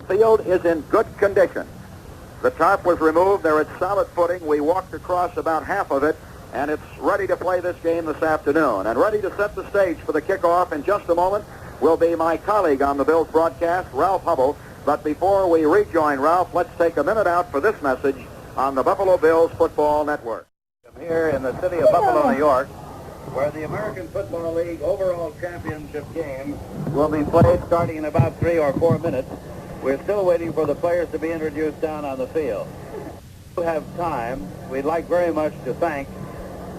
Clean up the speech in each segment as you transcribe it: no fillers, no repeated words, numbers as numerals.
field is in good condition. The tarp was removed. They're at solid footing. We walked across about half of it, and it's ready to play this game this afternoon. And ready to set the stage for the kickoff in just a moment will be my colleague on the Bills broadcast, Ralph Hubble. But before we rejoin Ralph, let's take a minute out for this message on the Buffalo Bills Football Network. I'm here in the city of Buffalo, New York, where the American Football League overall championship game will be played starting in about 3 or 4 minutes. We're still waiting for the players to be introduced down on the field. If you have time, we'd like very much to thank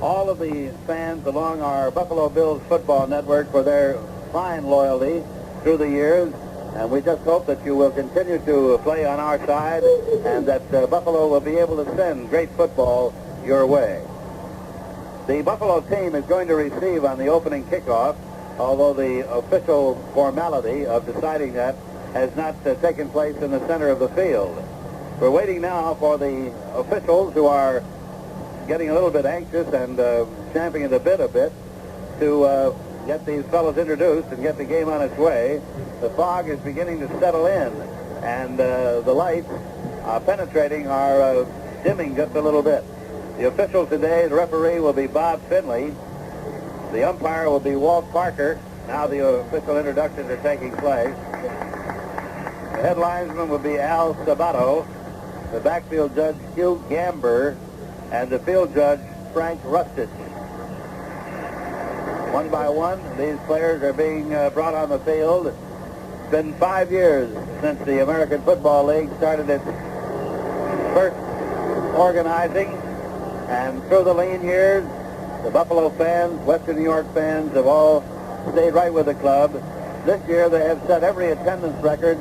all of the fans along our Buffalo Bills Football Network for their fine loyalty through the years, and we just hope that you will continue to play on our side and that Buffalo will be able to send great football your way. The Buffalo team is going to receive on the opening kickoff, although the official formality of deciding that has not taken place in the center of the field. We're waiting now for the officials, who are getting a little bit anxious and champing at the bit a bit, to get these fellows introduced and get the game on its way. The fog is beginning to settle in, and the lights penetrating are dimming just a little bit. The official today, the referee, will be Bob Finley. The umpire will be Walt Parker. Now the official introductions are taking place. The head linesman will be Al Sabato, the backfield judge Hugh Gamber, and the field judge Frank Rustich. One by one, these players are being brought on the field. It's been 5 years since the American Football League started its first organizing, and through the lean years, the Buffalo fans, Western New York fans have all stayed right with the club. This year they have set every attendance record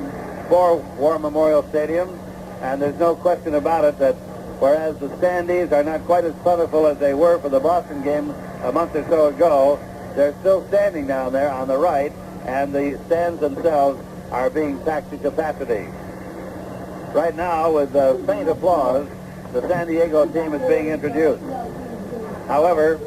for War Memorial Stadium, and there's no question about it that whereas the standees are not quite as plentiful as they were for the Boston game a month or so ago, they're still standing down there on the right, and the stands themselves are being packed to capacity. Right now, with faint applause, the San Diego team is being introduced. However,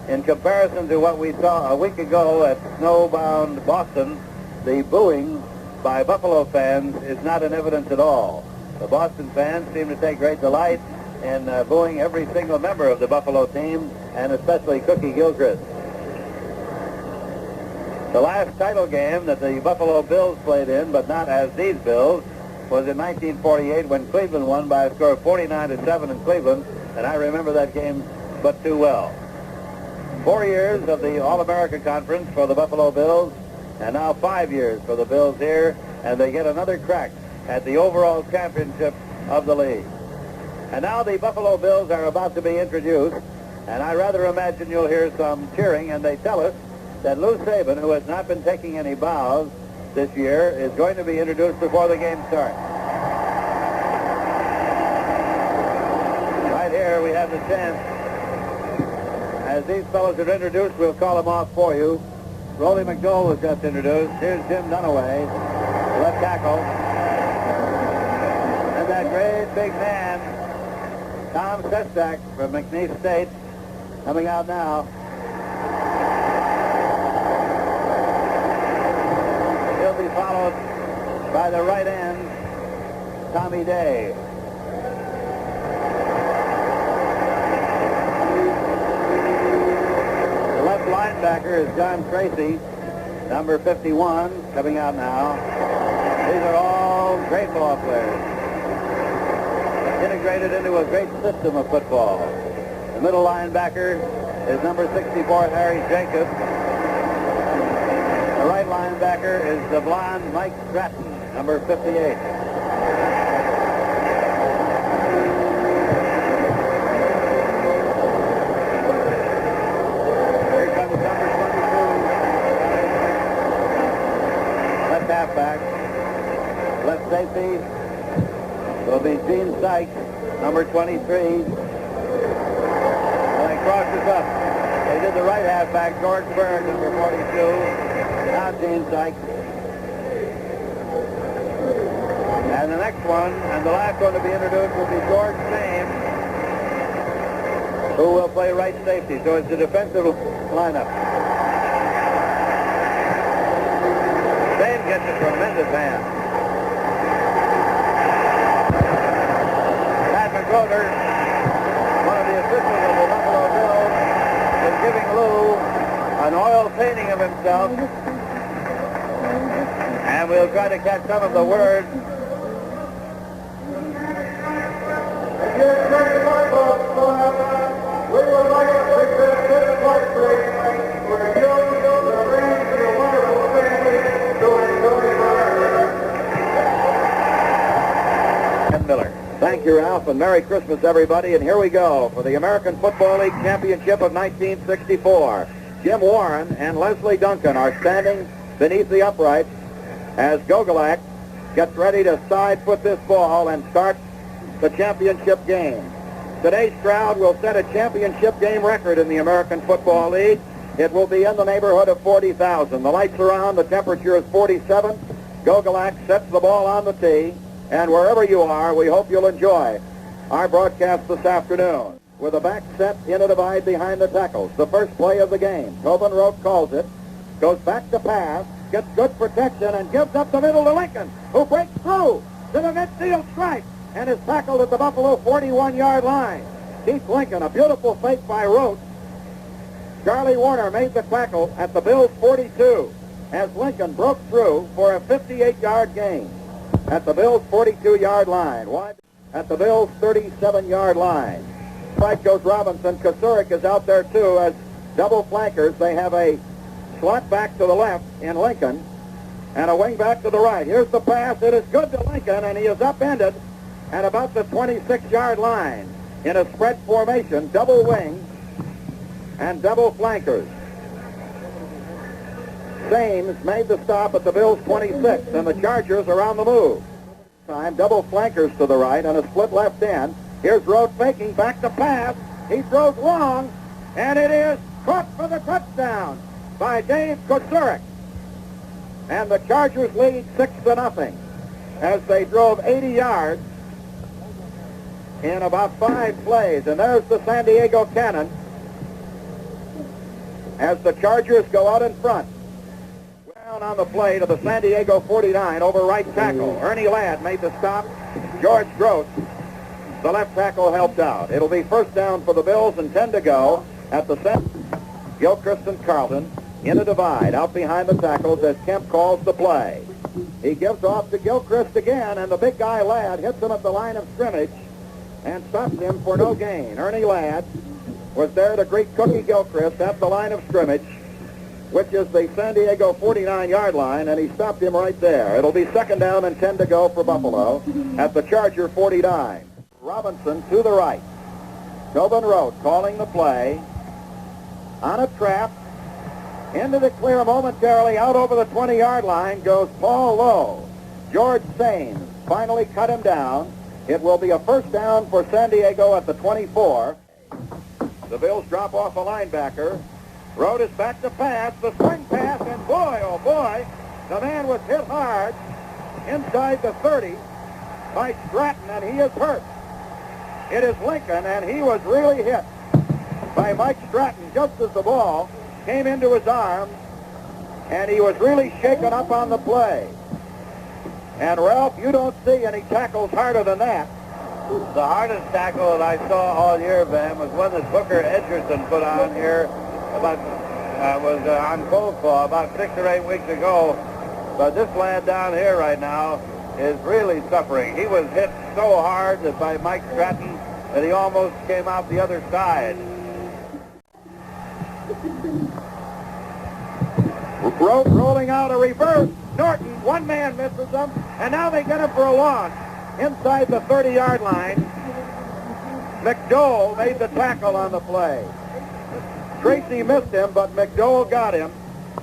in comparison to what we saw a week ago at snowbound Boston, the booing by Buffalo fans is not in evidence at all. The Boston fans seem to take great delight in booing every single member of the Buffalo team, and especially Cookie Gilchrist. The last title game that the Buffalo Bills played in, but not as these Bills, was in 1948 when Cleveland won by a score of 49-7 in Cleveland, and I remember that game but too well. 4 years of the All-America Conference for the Buffalo Bills, and now 5 years for the Bills here, and they get another crack at the overall championship of the league. And now the Buffalo Bills are about to be introduced, and I rather imagine you'll hear some cheering, and they tell us that Lou Saban, who has not been taking any bows this year, is going to be introduced before the game starts. Right here we have the chance. As these fellows are introduced, we'll call them off for you. Rollie McDowell was just introduced. Here's Jim Dunaway, left tackle. And that great big man, Tom Sestak from McNeese State, coming out now. He'll be followed by the right end, Tommy Day. Linebacker is John Tracy, number 51, coming out now. These are all great ball players, integrated into a great system of football. The middle linebacker is number 64, Harry Jacobs. The right linebacker is the blonde Mike Stratton, number 58. Halfback. Left safety will be Gene Sykes, number 23. And they crossed us up. They did the right halfback, George Byrne, number 42. Now Gene Sykes. And the next one, and the last one to be introduced, will be George Thames, who will play right safety. So it's a defensive lineup. Gets a tremendous hand. Slaughter, one of the officials of the Buffalo Bills, is giving Lou an oil painting of himself. And we'll try to catch some of the words. We would like to present this portrait for you, the friends of your wonderful family, to enjoy Ken Miller. Thank you, Ralph, and Merry Christmas, everybody. And here we go for the American Football League Championship of 1964. Jim Warren and Leslie Duncan are standing beneath the uprights as Gogolak gets ready to side foot this ball and start the championship game. Today's crowd will set a championship game record in the American Football League. It will be in the neighborhood of 40,000. The lights are on. The temperature is 47. Gogolak sets the ball on the tee. And wherever you are, we hope you'll enjoy our broadcast this afternoon. With a back set in a divide behind the tackles. The first play of the game. Tobin Rote calls it. Goes back to pass. Gets good protection and gives up the middle to Lincoln, who breaks through to the midfield stripe and is tackled at the Buffalo 41-yard line. Keith Lincoln, a beautiful fake by Rote. Charlie Warner made the tackle at the Bills' 42 as Lincoln broke through for a 58-yard gain at the Bills' 42-yard line. Wide at the Bills' 37-yard line. Right goes Robinson. Kosurik is out there, too, as double flankers. They have a slot back to the left in Lincoln and a wing back to the right. Here's the pass. It is good to Lincoln, and he is upended at about the 26-yard line in a spread formation, double wing and double flankers. Sames made the stop at the Bills' 26, and the Chargers are on the move. Time, double flankers to the right and a split left end. Here's Rote faking, back to pass. He throws long, and it is caught for the touchdown by Dave Kosurik. And the Chargers lead 6-0 as they drove 80 yards in about 5 plays. And there's the San Diego Cannon as the Chargers go out in front. Down on the play to the San Diego 49 over right tackle. Ernie Ladd made the stop. George Gross, the left tackle, helped out. It'll be first down for the Bills and 10 to go at the center. Gilchrist and Carlton in a divide out behind the tackles as Kemp calls the play. He gives off to Gilchrist again, and the big guy Ladd hits him at the line of scrimmage and stops him for no gain. Ernie Ladd was there to greet Cookie Gilchrist at the line of scrimmage, which is the San Diego 49-yard line, and he stopped him right there. It'll be second down and 10 to go for Buffalo at the Charger 49. Robinson to the right. Tobin Rote calling the play. On a trap. Into the clear momentarily. Out over the 20-yard line goes Paul Lowe. George Sames finally cut him down. It will be a first down for San Diego at the 24. The Bills drop off a linebacker. Rote is back to pass. The swing pass, and boy, oh boy, the man was hit hard inside the 30 by Stratton, and he is hurt. It is Lincoln, and he was really hit by Mike Stratton just as the ball came into his arms, and he was really shaken up on the play. And Ralph, you don't see any tackles harder than that. The hardest tackle that I saw all year, Ben, was one that Booker Edgerton put on here about was on cold claw about 6 or 8 weeks ago. But this lad down here right now is really suffering. He was hit so hard that by Mike Stratton that he almost came out the other side. Rote rolling out a reverse. Norton, one man misses him, and now they get him for a loss inside the 30-yard line. McDowell made the tackle on the play. Tracy missed him, but McDowell got him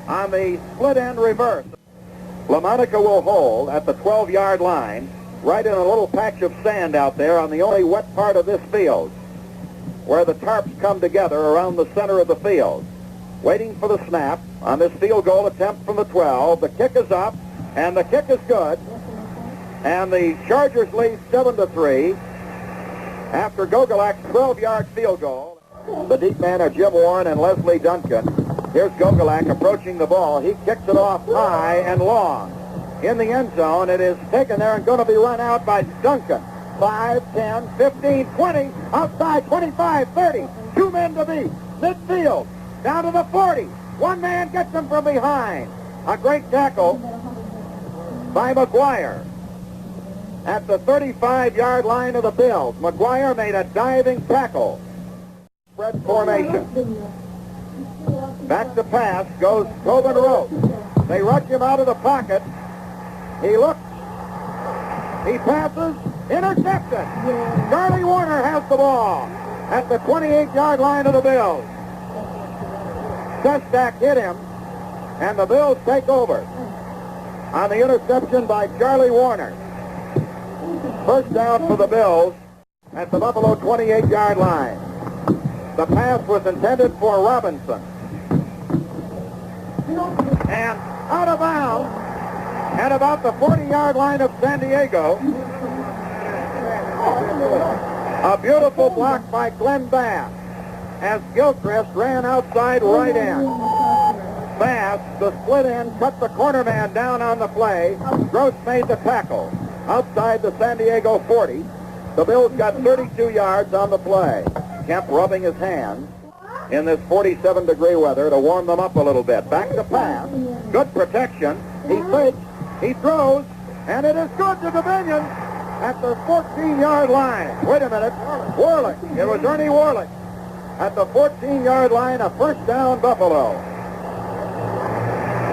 on the split end reverse. LaMonica will hold at the 12-yard line, right in a little patch of sand out there on the only wet part of this field, where the tarps come together around the center of the field. Waiting for the snap on this field goal attempt from the 12. The kick is up, and the kick is good. And the Chargers lead 7-3 after Gogolak's 12-yard field goal. The deep man are Jim Warren and Leslie Duncan. Here's Gogolak approaching the ball. He kicks it off high and long. In the end zone, it is taken there and going to be run out by Duncan. 5, 10, 15, 20, outside 25, 30. 2 men to beat. Midfield, down to the 40. One man gets him from behind. A great tackle by McGuire. At the 35-yard line of the Bills, McGuire made a diving tackle. Spread formation. Back to pass goes Tobin Rote. They rush him out of the pocket. He looks. He passes. Intercepted. Charlie Warner has the ball at the 28-yard line of the Bills. Sestak hit him, and the Bills take over on the interception by Charlie Warner. First down for the Bills at the Buffalo 28-yard line. The pass was intended for Robinson. And out of bounds at about the 40-yard line of San Diego. A beautiful block by Glenn Bass as Gilchrist ran outside right end. Bass, the split end, cut the corner man down on the play. Gross made the tackle outside the San Diego 40. The Bills got 32 yards on the play. Kemp rubbing his hands in this 47-degree weather to warm them up a little bit. Back to pass. Good protection. He fakes. He throws. And it is good to Dominion at the 14-yard line. Wait a minute. Warlick. It was Ernie Warlick. At the 14-yard line, a first down Buffalo.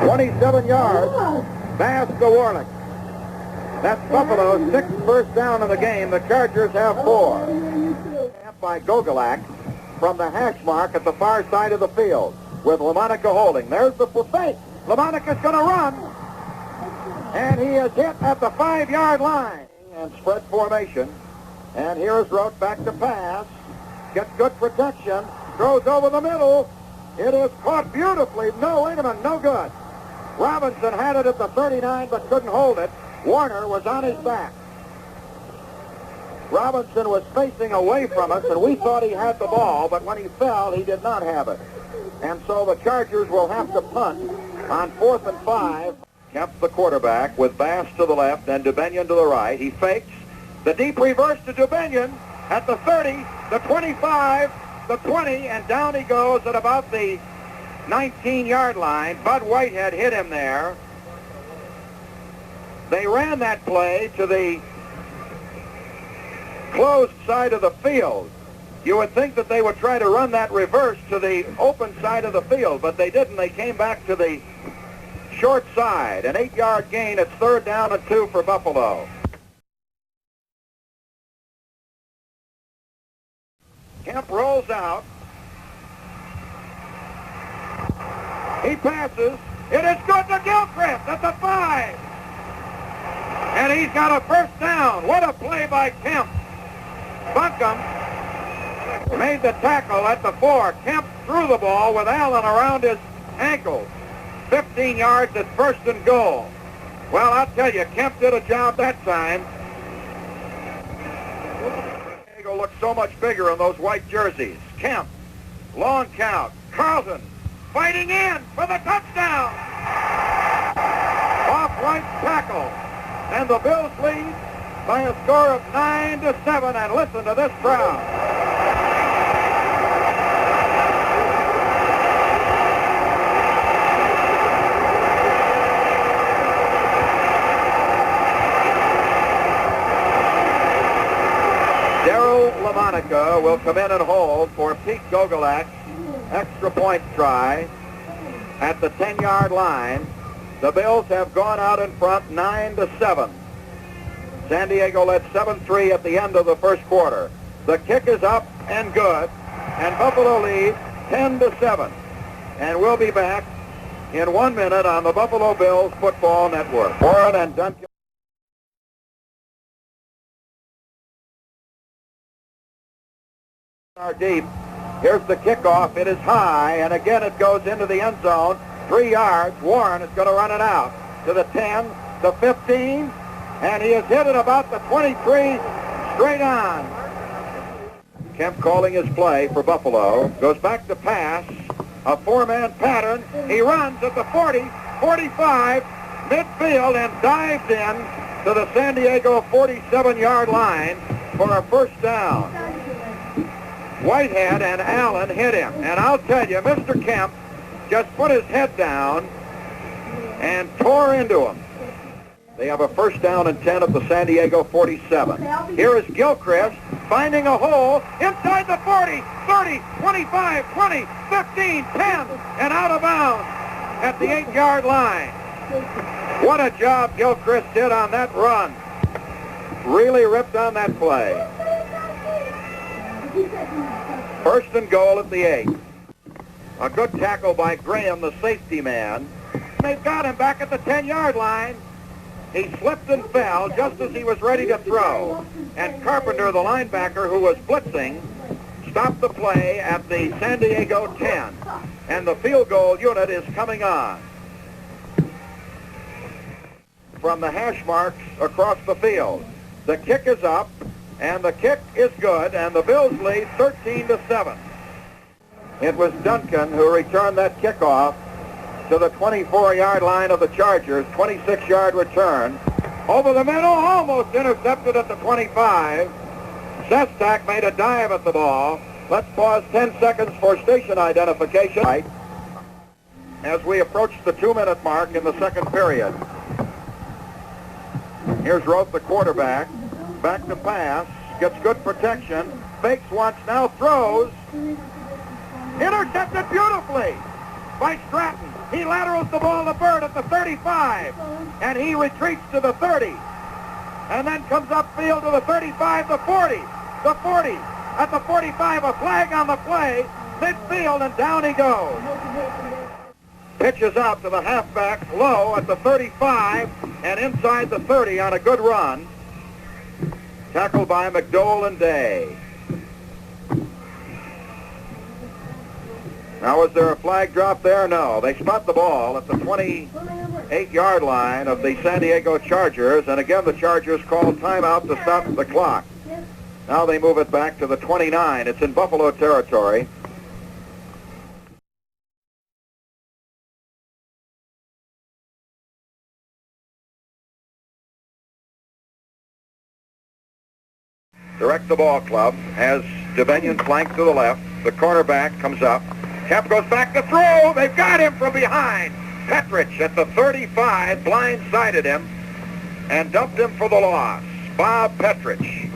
27 yards. Bass to Warlick. That's Buffalo's 6th first down of the game. The Chargers have 4. By Gogolak from the hash mark at the far side of the field with LaMonica holding. There's the fake. LaMonica's going to run. And he is hit at the 5-yard line. And spread formation. And here's Rote back to pass. Gets good protection. Throws over the middle. It is caught beautifully. No, wait a minute. No good. Robinson had it at the 39 but couldn't hold it. Warner was on his back. Robinson was facing away from us, and we thought he had the ball, but when he fell, he did not have it. And so the Chargers will have to punt on 4th and 5. Kemp, the quarterback, with Bass to the left and Dubinion to the right. He fakes. The deep reverse to Dubinion at the 30, the 25, the 20, and down he goes at about the 19-yard line. Bud Whitehead hit him there. They ran that play to the closed side of the field. You would think that they would try to run that reverse to the open side of the field, but they didn't. They came back to the short side. An 8-yard gain. It's 3rd down and 2 for Buffalo. Kemp rolls out. He passes. It is good to Gilchrist at the 5. And he's got a first down. What a play by Kemp. Buncombe made the tackle at the 4. Kemp threw the ball with Allen around his ankles. 15 yards at 1st and goal. Well, I'll tell you, Kemp did a job that time. Diego looked so much bigger in those white jerseys. Kemp, long count. Carlton fighting in for the touchdown. Off right tackle. And the Bills lead by a score of 9-7, and listen to this crowd. Daryl LaMonica will come in and hold for Pete Gogolak's extra point try at the 10-yard line. The Bills have gone out in front 9-7. San Diego led 7-3 at the end of the first quarter. The kick is up and good, and Buffalo leads 10-7. And we'll be back in 1 minute on the Buffalo Bills Football Network. Warren and Duncan are deep. Here's the kickoff. It is high, and again it goes into the end zone. 3 yards. Warren is going to run it out to the 10, the 15, and he is hit at about the 23, straight on. Kemp calling his play for Buffalo. Goes back to pass. A 4-man pattern. He runs at the 40, 45, midfield, and dives in to the San Diego 47-yard line. for a first down. Whitehead and Allen hit him. And I'll tell you, Mr. Kemp just put his head down and tore into him. They have a first down and 10 at the San Diego 47. Here is Gilchrist finding a hole inside the 40, 30, 25, 20, 15, 10, and out of bounds at the 8-yard line. What a job Gilchrist did on that run. Really ripped on that play. First and goal at the 8. A good tackle by Graham, the safety man. They've got him back at the 10-yard line. He slipped and fell just as he was ready to throw. And Carpenter, the linebacker who was blitzing, stopped the play at the San Diego 10. And the field goal unit is coming on. From the hash marks across the field. The kick is up, and the kick is good, and the Bills lead 13-7. It was Duncan who returned that kickoff to the 24-yard line of the Chargers, 26-yard return. Over the middle, almost intercepted at the 25. Sestak made a dive at the ball. Let's pause 10 seconds for station identification. As we approach the 2-minute mark in the second period. Here's Roth, the quarterback. Back to pass. Gets good protection. Fakes once, now throws. Intercepted beautifully by Stratton. He laterals the ball to Bird at the 35. And he retreats to the 30. And then comes upfield to the 35, the 40. The 40. At the 45, a flag on the play. Midfield, and down he goes. Pitches out to the halfback low at the 35 and inside the 30 on a good run. Tackled by McDowell and Day. Now, was there a flag drop there? No. They spot the ball at the 28-yard line of the San Diego Chargers, and again the Chargers call timeout to stop the clock. Now they move it back to the 29. It's in Buffalo territory. Direct the ball club has Devenyon flanked to the left. The cornerback comes up. Kemp goes back to throw. They've got him from behind. Petrich at the 35 blindsided him and dumped him for the loss. Bob Petrich.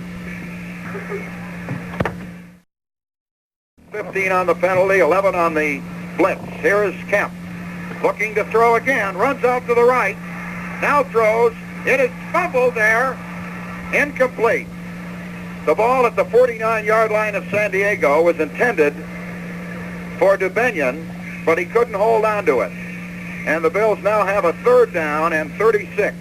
15 on the penalty, 11 on the blitz. Here is Kemp. Looking to throw again. Runs out to the right. Now throws. It is fumbled there. Incomplete. The ball at the 49-yard line of San Diego was intended for Devenyon, but he couldn't hold on to it. And the Bills now have a third down and 36.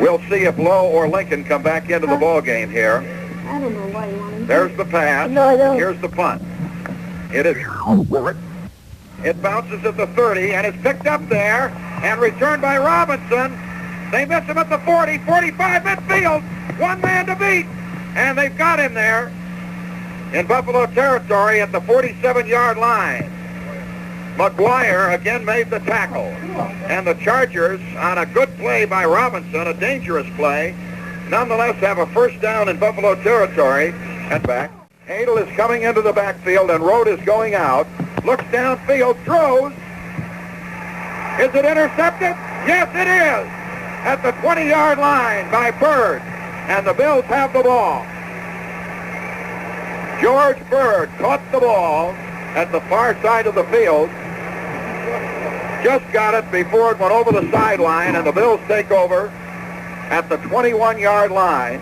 We'll see if Lowe or Lincoln come back into the ball game here. I don't know why you want to. There's the pass. No, I don't. Here's the punt. It bounces at the 30, and it's picked up there and returned by Robinson. They miss him at the 40, 45, midfield. One man to beat. And they've got him there in Buffalo territory at the 47-yard line. McGuire again made the tackle. And the Chargers, on a good play by Robinson, a dangerous play, nonetheless have a first down in Buffalo territory. And back. Adel is coming into the backfield, and Road is going out. Looks downfield, throws. Is it intercepted? Yes, it is. At the 20-yard line by Bird. And the Bills have the ball. George Bird caught the ball at the far side of the field. Just got it before it went over the sideline, and the Bills take over at the 21-yard line.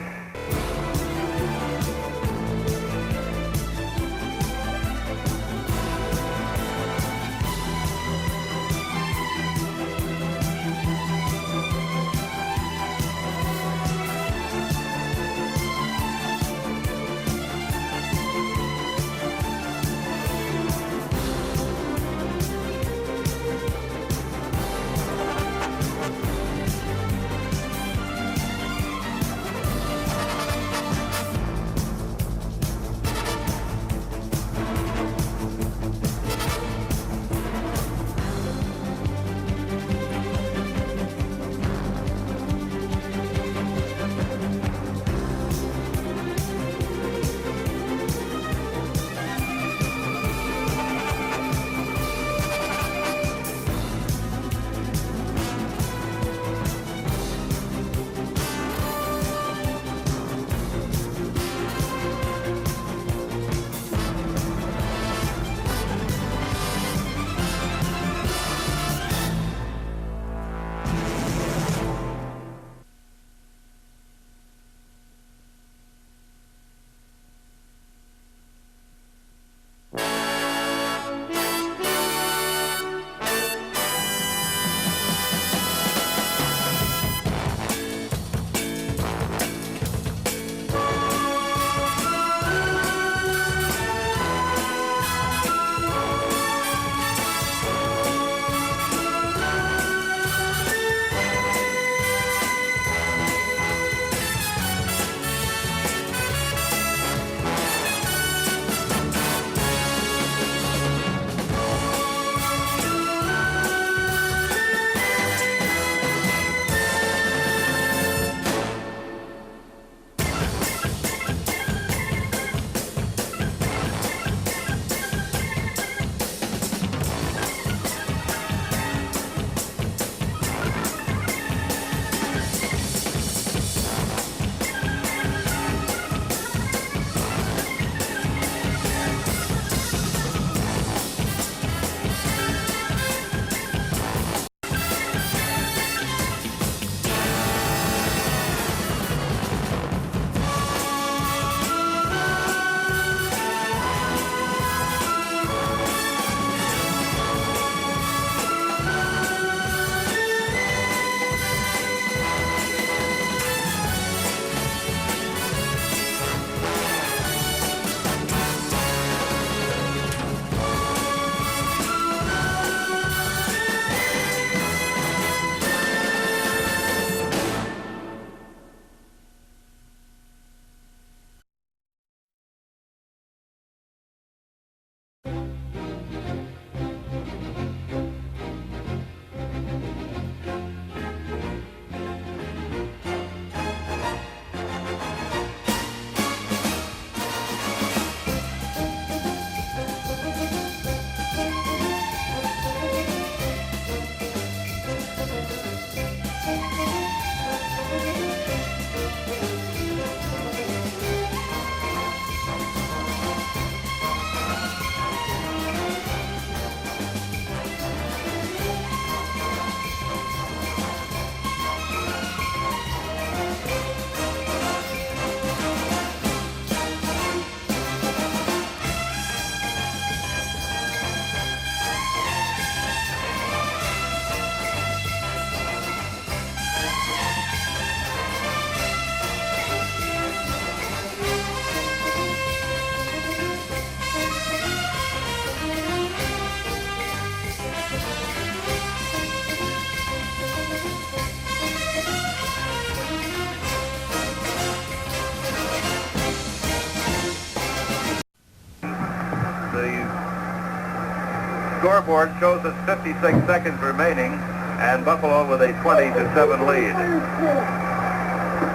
scoreboard shows us 56 seconds remaining, and Buffalo with a 20-7 lead.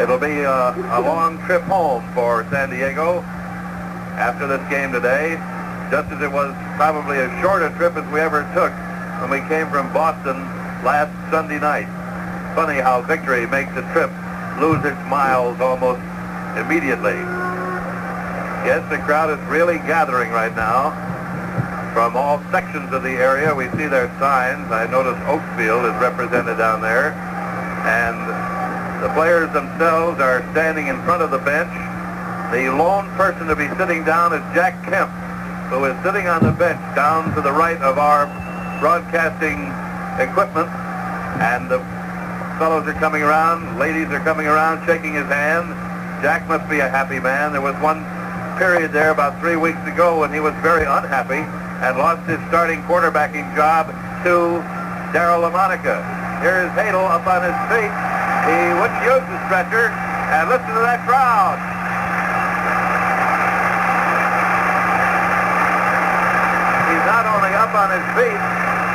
It'll be a long trip home for San Diego after this game today, just as it was probably as short a trip as we ever took when we came from Boston last Sunday night. Funny how victory makes a trip lose its miles almost immediately. Yes, the crowd is really gathering right now from all sections of the area. We see their signs. I notice Oakfield is represented down there, and the players themselves are standing in front of the bench. The lone person to be sitting down is Jack Kemp, who is sitting on the bench down to the right of our broadcasting equipment, and the fellows are coming around, ladies are coming around, shaking his hand. Jack must be a happy man. There was one period there about 3 weeks ago when he was very unhappy and lost his starting quarterbacking job to Darryl LaMonica. Here's Hadel up on his feet. He wouldn't use the stretcher, and listen to that crowd. He's not only up on his feet,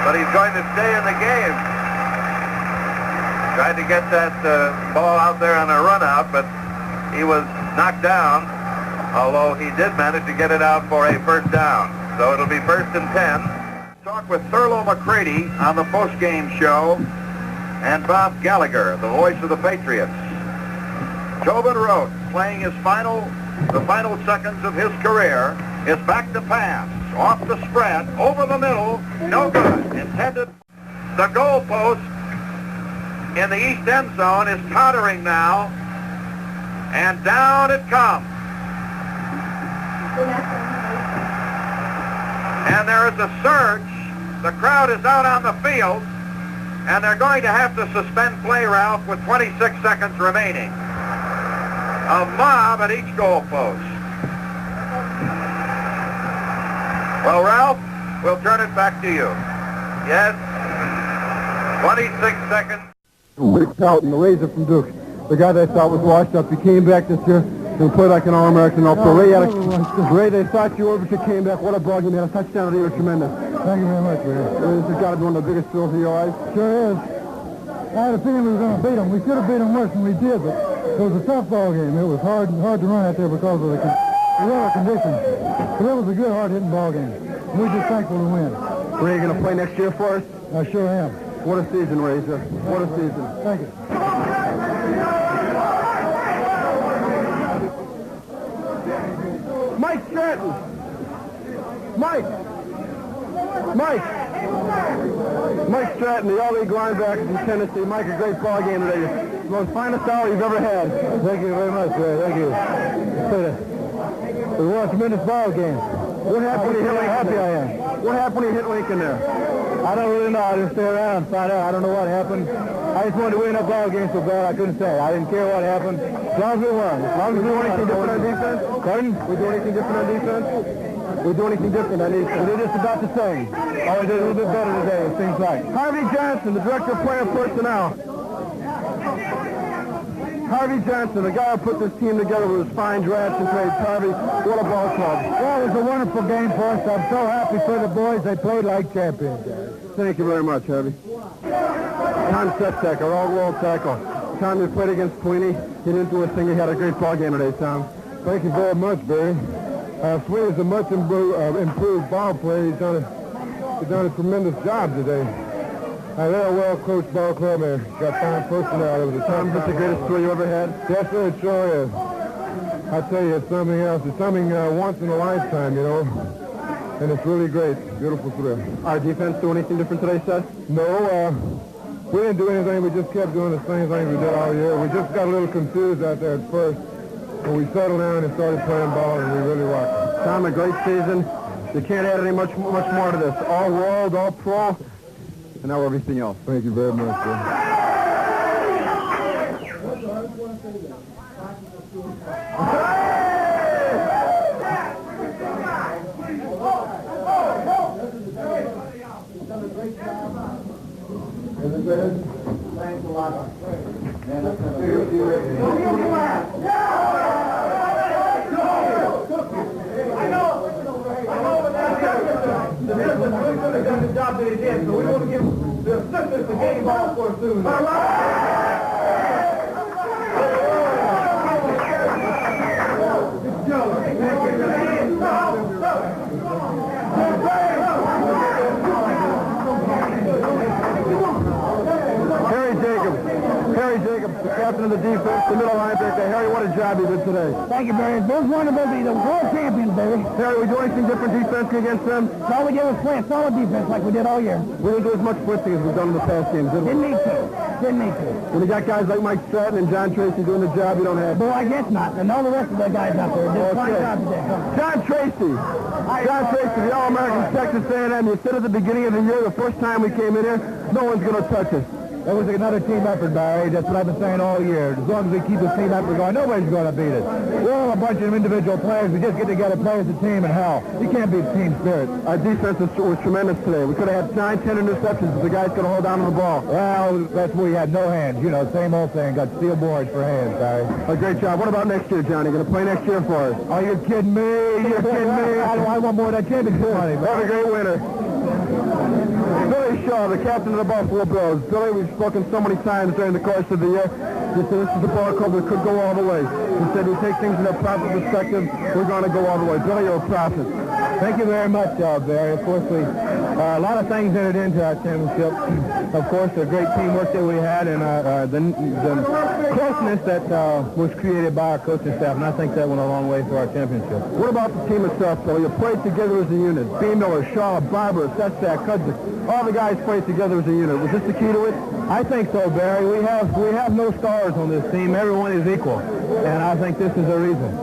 but he's going to stay in the game. Tried to get that ball out there on a run out, but he was knocked down, although he did manage to get it out for a first down. So it'll be 1st and 10. Talk with Thurlow McCready on the post-game show, and Bob Gallagher, the voice of the Patriots. Tobin Rote, playing the final seconds of his career, is back to pass. Off the spread, over the middle, no good. Intended. The goalpost in the east end zone is tottering now, and down it comes. And there is a surge. The crowd is out on the field, and they're going to have to suspend play, Ralph, with 26 seconds remaining. A mob at each goalpost. Well, Ralph, we'll turn it back to you. Yes, 26 seconds. Rick Pelton, the Razor from Duke, the guy they thought was washed up. He came back this year and played like an All-American. Ray, they thought you were, but you came back. What a ball game. You had a touchdown, and you were tremendous. Thank you very much, Ray. This has got to be one of the biggest thrills of your life. Sure is. I had a feeling we were going to beat them. We should have beat them worse than we did, but it was a tough ball game. It was hard to run out there because of the weather conditions. But it was a good, hard-hitting ball game. We're just thankful to win. Ray, you going to play next year for us? I sure am. What a season, Razor. What a season. Thank you. Mike Stratton. Mike Stratton, the All-League linebacker from Tennessee. Mike, a great ball game today. The most finest hour you've ever had. Thank you very much, Ray. Thank you. It was a tremendous ball game. What happened when you hit Lincoln? Happy I am. What happened when you hit Lincoln there? I don't really know. I just stay around and find out. I don't know what happened. I just wanted to win a ball game so bad I couldn't say. I didn't care what happened. As long as we won. As long as we do anything different on defense? Pardon? We do anything different on defense? We do anything different on defense. We did just about the same. Oh, we did a little bit better today, it seems like. Harvey Johnson, the director of player personnel. Harvey Johnson, the guy who put this team together with his fine drafts and trades. Harvey, what a ball club. Well, it was a wonderful game for us. I'm so happy for the boys. They played like champions, guys. Thank you very much, Harvey. Tom Septek, our all-world tackle. Tom, you played against Sweeney. He didn't do a thing. He had a great ball game today, Tom. Thank you very much, Barry. Sweeney's a much improved ball player. He's done a tremendous job today. They're a well-coached ball club. They got fine personnel. It was a Tom, is this the greatest thrill you ever had? Yes, sir, it sure is. I tell you, it's something else. It's something once in a lifetime, you know. And it's really great. Beautiful thrill. Our defense do anything different today, Seth? No, we didn't do anything. We just kept doing the same things we did all year. We just got a little confused out there at first. But we settled down and started playing ball, and we really rocked it. Tom, a great season. You can't add any much more to this. All world, all pro, and now everything else. Thank you very much, sir. Thanks a lot. the job that he did, so we want to give the assistants the game ball for us soon. Harry Jacobs, the captain of the defense, the middle linebacker. Harry, what a job you did today. Thank you, Barry. It was wonderful to be the world champions, baby. Harry, we do anything different defensively against them? All we did was play a solid defense like we did all year. We didn't do as much blitzing as we've done in the past games, did we? Didn't need to. Didn't need to. When you got guys like Mike Stratton and John Tracy doing the job you don't have. Well, I guess not. And all the rest of the guys out there did a fine job today. John Tracy. John Tracy, the All-American Texas A&M. You said at the beginning of the year, the first time we came in here, no one's going to touch us. That was another team effort, Barry. That's what I've been saying all year. As long as we keep the team effort going, nobody's going to beat us. We're all a bunch of individual players. We just get together, play as a team, and hell, you can't beat team spirit. Our defense was tremendous today. We could have had 9, 10 interceptions if the guys could hold on to the ball. Well, that's where you had no hands. You know, same old thing. Got steel boards for hands, Barry. A great job. What about next year, Johnny? Going to play next year for us? Oh, you're kidding me. You're kidding me. I want more of that championship money. Have a great winter. Billy Shaw, the captain of the Buffalo Bills. Billy, we've spoken so many times during the course of the year. He said this is a ball club that could go all the way. He said we take things in a proper perspective. We're going to go all the way. Billy, you're a prophet. Thank you very much, Barry. Of course, a lot of things entered into our championship. Of course, the great teamwork that we had and the closeness that was created by our coaching staff, and I think that went a long way for our championship. What about the team itself, Billy? You played together as a unit. B. Miller, Shaw, Barber, Sestak, Kudzik. All the guys played together as a unit. Was this the key to it? I think so, Barry. We have no stars on this team. Everyone is equal, and I think this is the reason.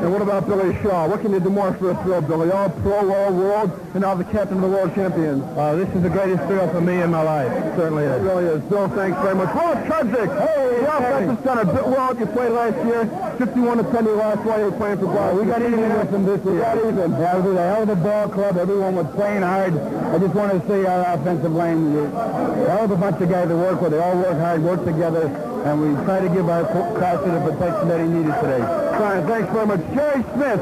And what about Billy Shaw? What can you do more for a thrill, Billy? All pro, all world, and now the captain of the world champions. This is the greatest thrill for me in my life. Certainly is. It really is. Bill, thanks very much. Will Kudzik! Hey, the offensive center. Well, you played last year. 51-10 you lost while you were playing for Boston. We got even with them this year. We got even. Yeah, we did a hell of a ball club. Everyone was playing hard. I just want to see our offensive line. A hell of a bunch of guys that work with. They all work hard, work together, and we try to give our crosser the protection that he needed today. Fine, thanks very much. Jerry Smith,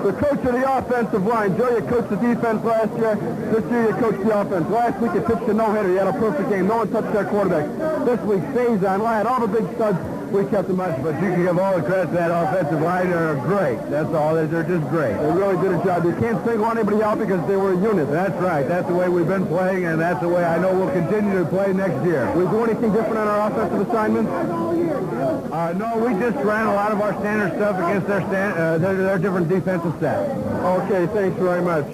the coach of the offensive line. Joe, you coached the defense last year. This year you coached the offense. Last week you pitched a no-hitter. You had a perfect game. No one touched that quarterback. This week, Faison, Lyon, all the big studs. We kept them much, but you can give all the credit to that offensive line. They're great. That's all. They're just great. They really did a job. You can't single anybody out because they were a unit. That's right. That's the way we've been playing, and that's the way I know we'll continue to play next year. We do anything different on our offensive assignments? No, we just ran a lot of our standard stuff against their different defensive sets. Okay, thanks very much.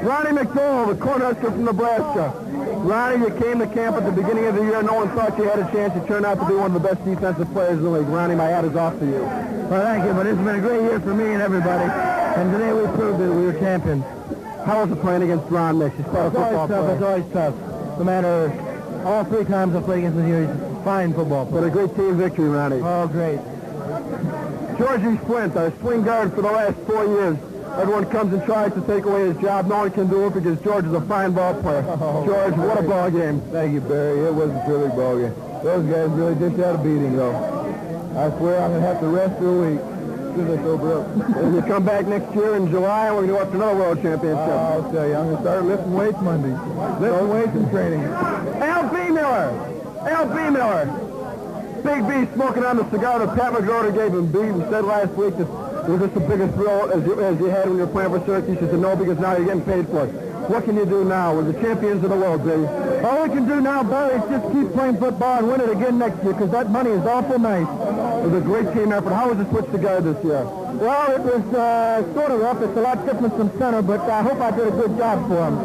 Ronnie McDowell, the Cornhusker from Nebraska. Ronnie, you came to camp at the beginning of the year. No one thought you had a chance. You turned out to be one of the best defensive players in the league. Ronnie, my hat is off to you. Well, thank you, but it's been a great year for me and everybody. And today we proved that we were champions. How was it playing against Ron Mix? He's a football player. It's always tough. No matter, all 3 times I played against him here, he's a fine football player. But a great team victory, Ronnie. Oh, great. Georgie Flint, our swing guard for the last 4 years. Everyone comes and tries to take away his job. No one can do it because George is a fine ball player. George, what a ball game. Thank you, Barry. It was a terrific ball game. Those guys really dished out a beating, though. I swear I'm going to have to rest for a week as soon as I sober up. And you come back next year in July, and we're going to go up to another world championship. I'll tell you, I'm going to start lifting weights Monday. Lifting weights and training. Al B. Miller. Al B. Miller. Big B smoking on the cigar that Pat McGroder gave him. B said last week that was this the biggest thrill as you had when you were playing for Syracuse? He said, no, because now you're getting paid for it. What can you do now? We're the champions of the world, Billy. All we can do now, Barry, is just keep playing football and win it again next year, because that money is awful nice. It was a great team effort. How was it put together this year? Well, it was sort of rough. It's a lot different from center, but I hope I did a good job for him.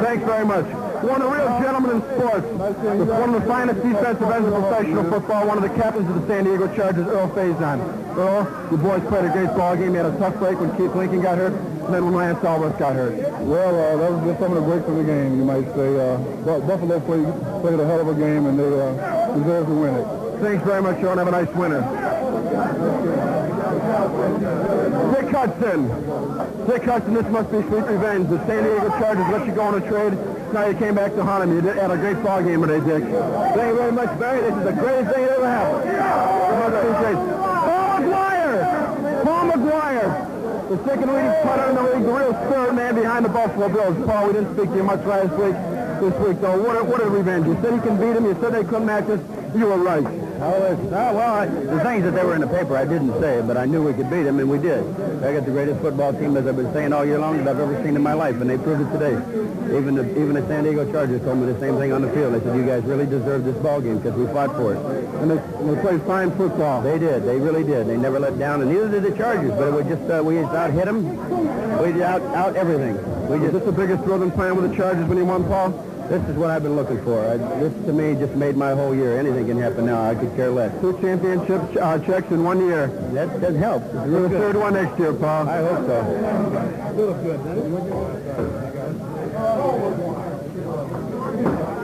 Thanks very much. One of the real gentlemen in sports. One of the finest defensive ends of professional football. One of the captains of the San Diego Chargers, Earl Faison. Earl, the boys played a great ball game. They had a tough break when Keith Lincoln got hurt, and then when Lance Alvarez got hurt. Well, that was just some of the breaks of the game, you might say. Buffalo played a hell of a game, and they deserve to win it. Thanks very much, Sean. Have a nice winter. Dick Hudson. Dick Hudson, this must be sweet revenge. The San Diego Chargers let you go on a trade. Now you came back to haunt them. You had a great ball game today, Dick. Thank you very much, Barry. This is the greatest thing that ever happened. Paul McGuire. Paul McGuire. The second leading punter in the league, the real third man behind the Buffalo Bills. Paul, we didn't speak to you much last week. This week, though, what a revenge. You said he can beat him. You said they couldn't match us. You were right. The things that they were in the paper, I didn't say, but I knew we could beat them, and we did. I got the greatest football team, as I've been saying all year long, that I've ever seen in my life, and they proved it today. Even the San Diego Chargers told me the same thing on the field. They said, you guys really deserve this ball game because we fought for it. And they played fine football. They did. They really did. They never let down, and neither did the Chargers, but it was just, we just out-hit them. We out everything. Was this the biggest thrill than playing with the Chargers when you won, Paul? This is what I've been looking for. This, to me, just made my whole year. Anything can happen now. I could care less. 2 championship checks in 1 year. That doesn't help. It's really the third one next year, Paul. I hope so. You look good, doesn't it?